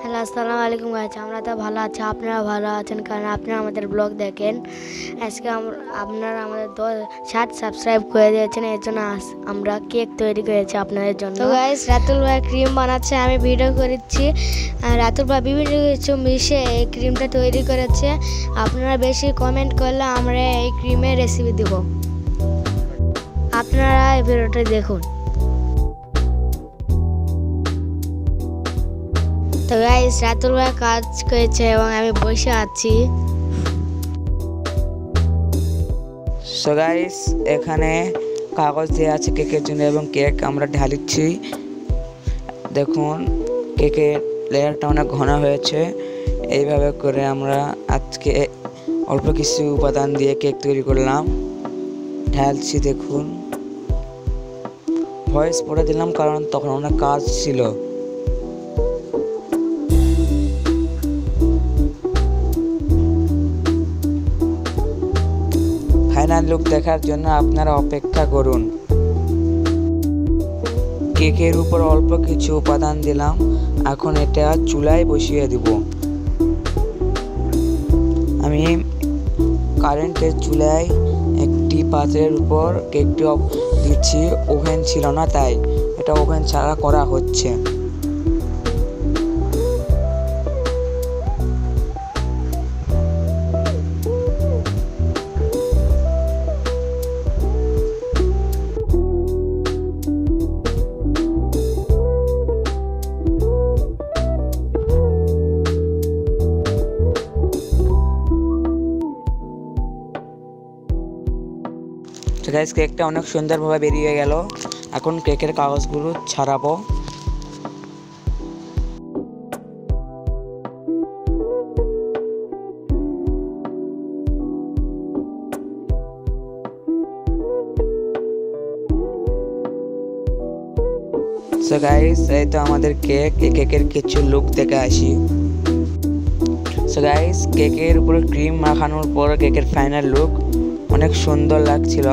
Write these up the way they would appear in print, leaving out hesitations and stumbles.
Hello, আসসালামু আলাইকুম guys. আমরা তো ভালো আছি, আপনারা ভালো আছেন কারণ আপনারা আমাদের ব্লগ দেখেন। আজকে আপনারা আমাদের 7 সাবস্ক্রাইব করে দিয়েছেন, এর জন্য আমরা কেক তৈরি করেছি আপনাদের জন্য। তো গাইস, রাতুল ভাই ক্রিম বানাচ্ছে, আমি ভিডিও করেছি। রাতুল ভাই বিভিন্ন কিছু মিশে এই ক্রিমটা তৈরি করেছে। আপনারা বেশি কমেন্ট করলে আমরা এই ক্রিমের রেসিপি দেব, আপনারা এই ভিডিওটা দেখুন। তো গাইস, রাতুল ভাই কাজ করেছে এবং আমি বসে আছি। সো গাইস, এখানে কাগজ দেওয়া আছে কেকের জন্য এবং কেক আমরা ঢালিচ্ছি। দেখুন, কেকের লেয়ারটা অনেক ঘন হয়েছে। এইভাবে করে আমরা আজকে অল্প কিছু উপাদান দিয়ে কেক তৈরি করলাম, ঢালছি। দেখুন, ভয়েস পড়ে দিলাম কারণ তখন অনেক কাজ ছিল। ফাইনাল লুক দেখার জন্য আপনারা অপেক্ষা করুন। কেকের উপর অল্প কিছু উপাদান দিলাম, এখন এটা চুলায় বসিয়ে দিব। আমি কারেন্টের চুলায় একটি পাত্রের উপর কেকটি দিচ্ছি। ওভেন ছিল না, তাই এটা ওভেন ছাড়া করা হচ্ছে। গাইস, কেকটা অনেক সুন্দরভাবে বেরিয়ে গেল। এখন কেকের কাগজগুলো ছাড়াবো। সো গাইস, এই তো আমাদের কেক। এই কেকের কিছু লুক দেখে আসি। সো গাইস, কেকের উপরে ক্রিম মাখানোর পর কেকের ফাইনাল লুক অনেক সুন্দর লাগছিল।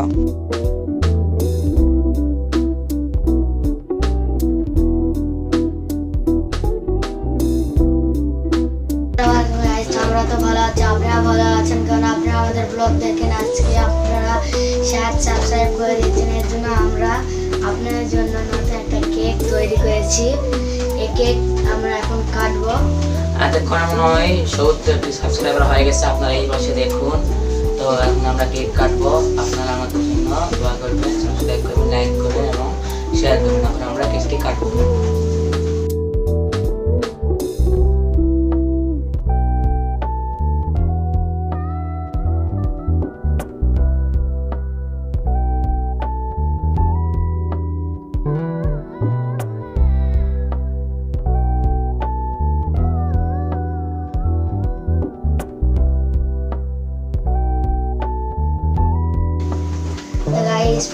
আমরা তো ভালো আছি, আপনারা ভালো আছেন কারণ আপনারা আমাদের ব্লগ দেখেন। আজকে আপনারা 7 সাবস্ক্রাইব করে দিয়েছেন, এর জন্য আমরা আপনাদের জন্য নতুন একটা কেক তৈরি করেছি। এই কেক আমরা এখন কাটবো। এতক্ষণ মনে হয় 70টি সাবস্ক্রাইবার হয়ে গেছে, আপনারা এই পাশে দেখুন। তো এখন আমরা কেক কাটবো। আপনারা আমাদের জন্য দোয়া করবেন, সাবস্ক্রাইব করবেন, লাইক করবেন এবং শেয়ার করবেন। এখন আমরা কেকটি কাটবো।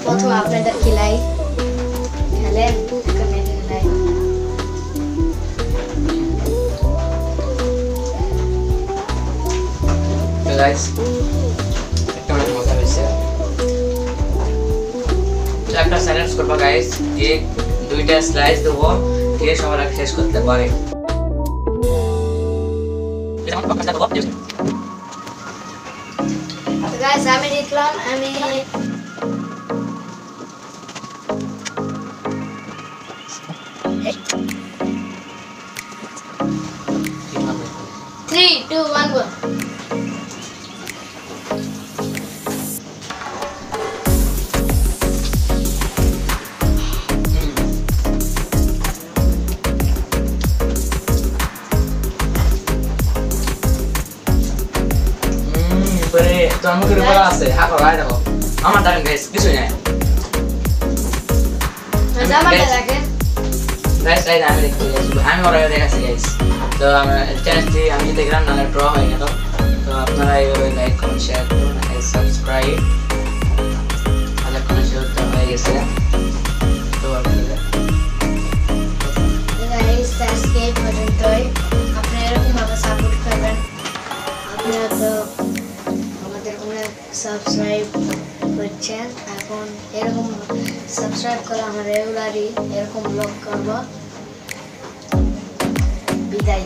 প্রথম আপনাদের খেলাই খেলেন খেলাই। একটা স্যালাড করবো গাইস, কেক 2টা স্লাইস দেবো, খেয়ে সবার আগে শেষ করতে পারে। আমি দেখলাম, আমি 3, 2, 1 go. তোমার মুখের উপর আছে, হাঁকো গায়ে দেখো। আমার দেখেন গাইস, কিছু নাই। আমি দেখতে আমি ওরা দেখাচ্ছি গাইস। তো আমরা চ্যানেলটি আমি দেখলাম, নাহলে ড্র হয়ে গেল। তো আপনারা এইভাবে লাইক করুন, শেয়ার করুন, সাবস্ক্রাইব। অনেকক্ষণ শেয়ার হয়ে গেছে। তো আপনি এরকম ভাবে সাপোর্ট করবেন। আপনারা তো আমাদের অনেক সাবস্ক্রাইব করছেন, এখন এরকম সাবস্ক্রাইব করে আমরা রেগুলারই এরকম ব্লগ করব। বিদায়।